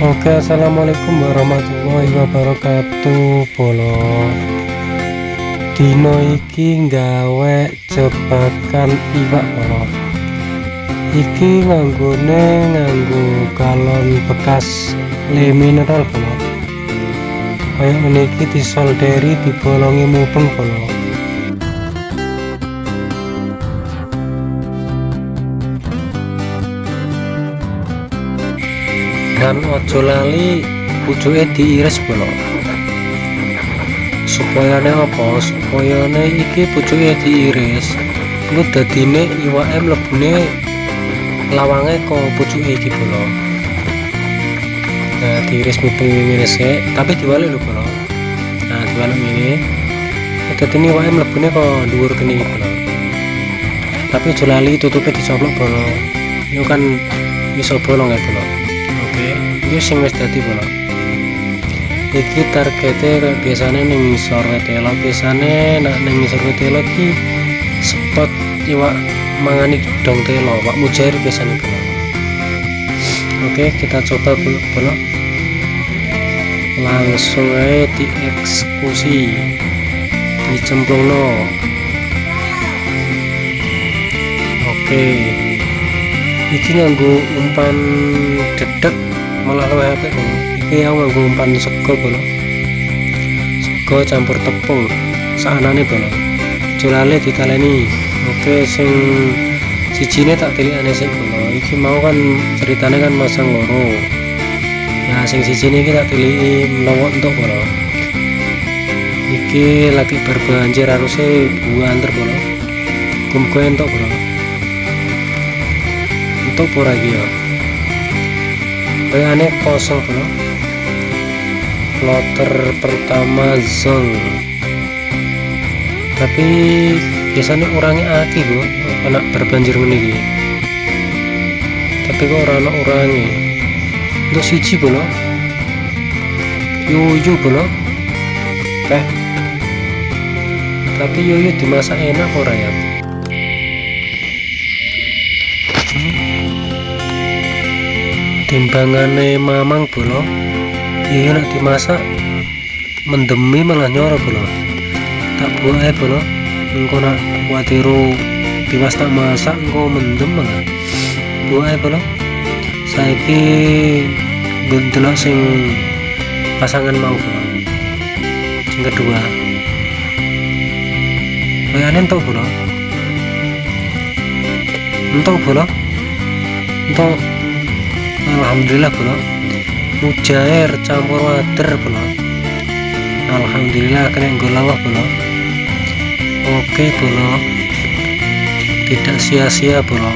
Oke, assalamualaikum warahmatullahi wabarakatuh. Bolo dino iki nggawe jebakan iwak bolo. Iki nganggo galon bekas le mineral bolo. Kaya ngene iki disolderi dibolongi mubeng bolo. Dan ojo lali pucuke diiris bolo, supaya iki pucuke diiris engko dadine iwake mlebune lawange kok pucuke iki bolo. Nah diiris mubeng ngene sik tapi diwalik lho bolo. Nah diwalik ngene dadine iwake mlebune kok dhuwur kene iki bolo, tapi ojo lali tutupe dicoplok bolo, itu kan iso bolong ya bolo. Iki sing wis dadi bolo. Iki targete biasane ning ngisor wetelo, biasane nek ning ngisor wetelo iki spot iwak mangani gedong telo, Pak Mujair biasane bolo. Oke, kita coba bolo. Langsung aja dieksekusi, dicemplungno. Oke. Iki nganggo umpan dedek malah luwih apik bolo. Iki aku nganggo umpan sego bolo. Sego campur tepung saanane bolo. Jolale ditaleni. Oke, sing sijine tak tilikane sik bolo. Iki mau kan ceritane kan masang loro. Nah, sing sijine iki tak tiliki menawa entuk bolo. Iki lagi berbanjir harusnya buanter bolo. Muga entuk bolo. Untuk pura iki ya. Kayaknya kosong bro. Kloter pertama zong, tapi biasanya orangnya akeh bro, anak berbanjir meniki. Tapi kok orang orangnya untuk siji bro, yuyu bro, tapi yuyu dimasak enak ora ya? Timbangane mamang bolo, iya nak dimasak mendemi malah nyoro bolo. Tak buat bolo, engko nak watiru tiwas tak masak engko mendem malah. Buat bolo, saiki gundelok sing pasangan mau bolo. Sing kedua, kayaknya entuk bolo, entuk. Alhamdulillah bolo, mujair campur wader bolo. Alhamdulillah kena golawah bolo. Oke bolo, tidak sia-sia bolo,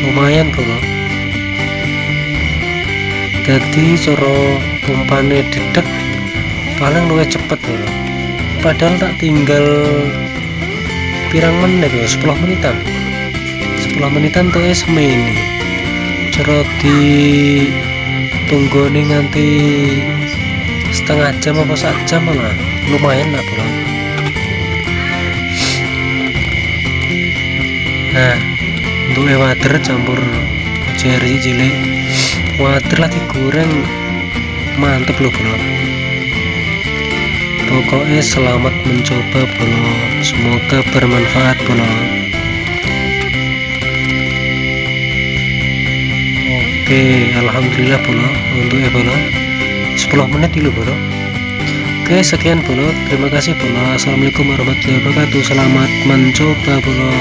lumayan bolo. Jadi coro umpane dedek paling luwih cepet bolo. Padahal tak tinggal pirang menit bolo, 10 menitan. 10 menitan tuh semene cero di tunggone nganti setengah jam apa sak jam malah lumayan lah bro. Nah untuk wader campur jari cilik wader lah digoreng mantep loh bro. Pokoknya selamat mencoba bro, semoga bermanfaat bro. Oke, alhamdulillah bolo untuk bolo 10 menit dulu bolo. Oke, sekian bolo, terima kasih bolo. Assalamualaikum warahmatullahi wabarakatuh. Selamat mencoba bolo.